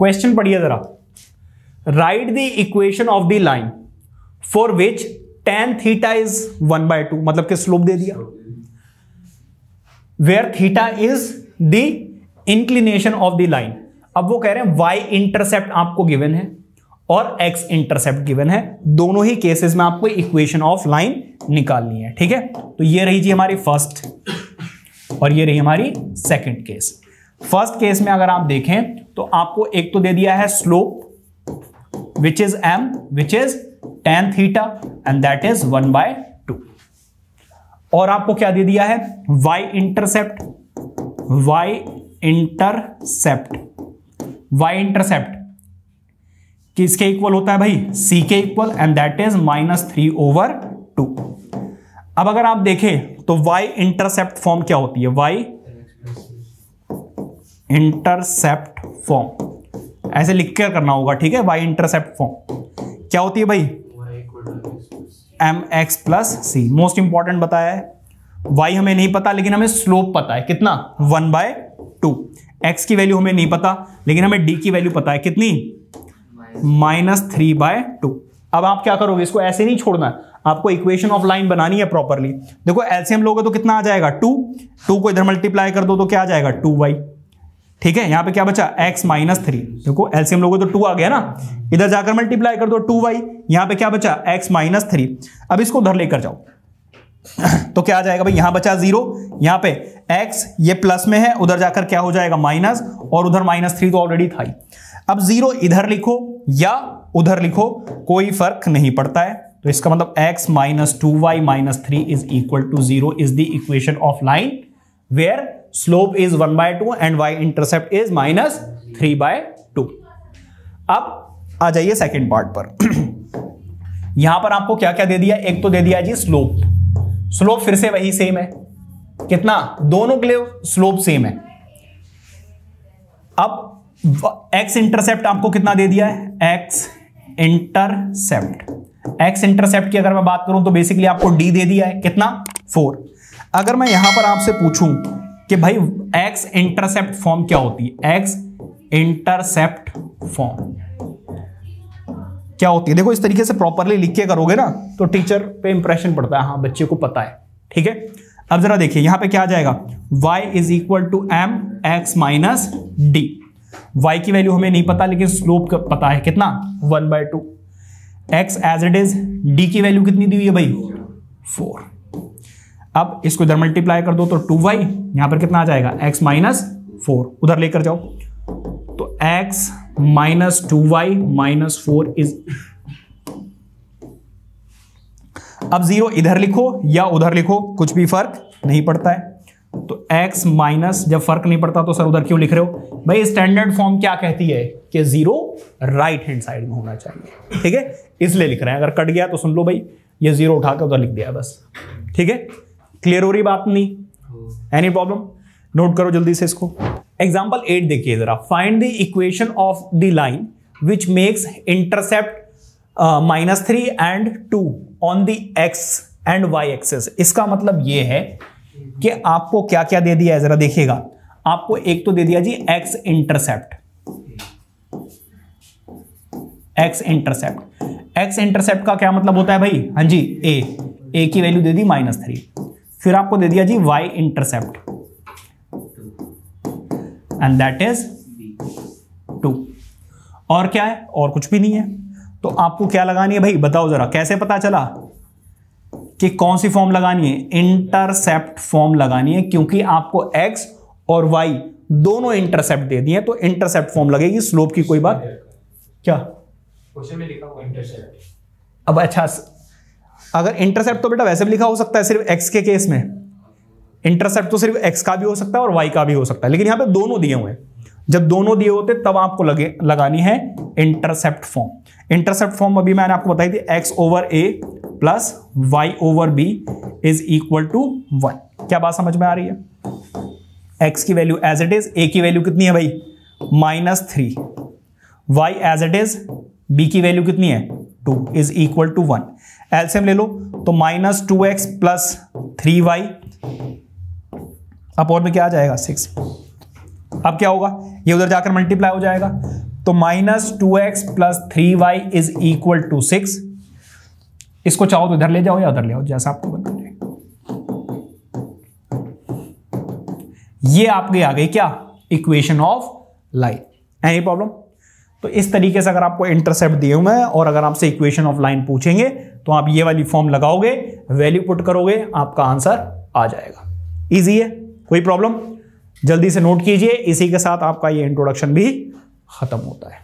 Question पढ़िए जरा, write the equation of the line for which tan theta is 1/2, मतलब कि स्लोप दे दिया, where theta is the inclination of the line. अब वो कह रहे हैं y इंटरसेप्ट आपको गिवन है और x इंटरसेप्ट गिवन है, दोनों ही केसेस में आपको इक्वेशन ऑफ लाइन निकालनी है। ठीक है, तो ये रही जी हमारी फर्स्ट और ये रही हमारी सेकंड केस। फर्स्ट केस में अगर आप देखें तो आपको एक तो दे दिया है slope which is m, which is tan theta and that is 1/2, और आपको क्या दे दिया है y इंटरसेप्ट, y इंटरसेप्ट किसके इक्वल होता है भाई, c के इक्वल, एंड दैट इज -3/2। अब अगर आप देखें तो y इंटरसेप्ट फॉर्म क्या होती है, y इंटरसेप्ट फॉर्म ऐसे लिख कर करना होगा। ठीक है, y इंटरसेप्ट फॉर्म क्या होती है भाई, mx plus c। Most important बताया है, y हमें नहीं पता लेकिन हमें स्लोप पता है, कितना 1/2। x की वैल्यू हमें नहीं पता लेकिन हमें d की वैल्यू पता है, कितनी -3/2। अब आप क्या करोगे, इसको ऐसे नहीं छोड़ना है, आपको इक्वेशन ऑफ लाइन बनानी है प्रॉपरली। देखो एलसीएम लोगे तो कितना आ जाएगा 2 को इधर मल्टीप्लाई कर दो तो क्या आ जाएगा 2y। ठीक है, यहां पे क्या बचा x -3, देखो एलसीएम लोगे तो 2 आ गया ना, इधर जाकर मल्टीप्लाई कर दो 2y, यहां पे क्या बचा x -3। अब इसको उधर लेकर जाओ तो क्या आ जाएगा भाई, यहां बचा 0, यहां पे x ये प्लस में है, उधर जाकर क्या हो जाएगा माइनस, और उधर -3 तो ऑलरेडी था ही। अब 0 इधर लिखो या उधर लिखो कोई फर्क नहीं पड़ता है, तो इसका मतलब x -2y -3 is equal to 0 is the equation of line where slope is 1/2 and y intercept is -3/2। अब आ जाइए सेकेंड पार्ट पर। यहां पर आपको क्या क्या दे दिया, एक तो दे दिया जी स्लोप, स्लोप फिर से वही सेम है, कितना, दोनों के लिए स्लोप सेम है। अब x इंटरसेप्ट आपको कितना दे दिया है, x इंटरसेप्ट की अगर मैं बात करूं तो बेसिकली आपको d दे दिया है, कितना 4। अगर मैं यहां पर आपसे पूछूं कि भाई x इंटरसेप्ट फॉर्म क्या होती है, x इंटरसेप्ट फॉर्म क्या होती है, देखो इस तरीके से प्रॉपरली लिख के करोगे ना तो टीचर पे इंप्रेशन पड़ता है, हाँ बच्चे को पता है। ठीक है, अब जरा देखिए यहां पे क्या आ जाएगा, y is equal to m x minus d। y की वैल्यू हमें नहीं पता लेकिन स्लोप पता है, कितना 1/2। x as it is, d की वैल्यू कितनी दी हुई है भाई 4। अब इसको इधर मल्टीप्लाई कर दो तो 2y, यहां पर कितना आ जाएगा x -4, उधर लेकर जाओ तो x -2y -4 इज, अब 0 इधर लिखो या उधर लिखो कुछ भी फर्क नहीं पड़ता है, तो x माइनस, जब फर्क नहीं पड़ता तो सर उधर क्यों लिख रहे हो भाई, स्टैंडर्ड फॉर्म क्या कहती है कि 0 राइट हैंड साइड में होना चाहिए। ठीक है, इसलिए लिख रहे हैं, अगर कट गया तो सुन लो भाई, ये 0 उठाकर उधर लिख दिया बस। ठीक है, क्लियर हो रही बात, नहीं एनी प्रॉब्लम, नोट करो जल्दी से इसको। एग्जांपल 8 देखिए जरा, find the equation of the line which makes intercept -3 and 2 on the x and y axes. इसका मतलब ये है कि आपको क्या क्या दे दिया है, जरा देखिएगा, आपको एक तो दे दिया जी x इंटरसेप्ट, x इंटरसेप्ट का क्या मतलब होता है भाई, हाँ जी a की वैल्यू दे दी -3। फिर आपको दे दिया जी y intercept and that is 2, और क्या है, और कुछ भी नहीं है। तो आपको क्या लगानी है भाई, बताओ जरा, कैसे पता चला कि कौन सी फॉर्म लगानी है, इंटरसेप्ट फॉर्म लगानी है, क्योंकि आपको x और y दोनों इंटरसेप्ट दे दिए, तो इंटरसेप्ट फॉर्म लगेगी, स्लोप की कोई बात क्या, क्वेश्चन में लिखा हुआ इंटरसेप्ट। अब अच्छा, अगर इंटरसेप्ट तो बेटा वैसे भी लिखा हो सकता है, सिर्फ x के केस में इंटरसेप्ट तो सिर्फ x का भी हो सकता है और y का भी हो सकता है, लेकिन यहां पे दोनों दिए हुए हैं, जब दोनों दिए होते तब आपको लगानी है इंटरसेप्ट फॉर्म। इंटरसेप्ट फॉर्म अभी मैंने आपको बताई थी, x over a plus y over b is equal to 1। क्या बात समझ में आ रही है, x की value as it is, a की वैल्यू कितनी है भाई -3, y as it is, b की वैल्यू कितनी है 2 इज इक्वल टू 1। एलसीएम ले लो तो -2x प्लस 3y अपॉन में क्या आ जाएगा 6। अब क्या होगा, ये उधर जाकर मल्टीप्लाई हो जाएगा, तो -2x + 3y is equal to 6। इसको चाहो तो इधर ले जाओ या उधर ले आओ, जैसा आपको बता दें। ये आपकी आ गई क्या, equation of line. Any problem? तो इस तरीके से अगर आपको इंटरसेप्ट दिए हुए हैं और अगर आपसे इक्वेशन ऑफ लाइन पूछेंगे तो आप ये वाली फॉर्म लगाओगे, वैल्यू पुट करोगे, आपका आंसर आ जाएगा। इजी है, कोई प्रॉब्लम? जल्दी से नोट कीजिए। इसी के साथ आपका ये इंट्रोडक्शन भी खत्म होता है।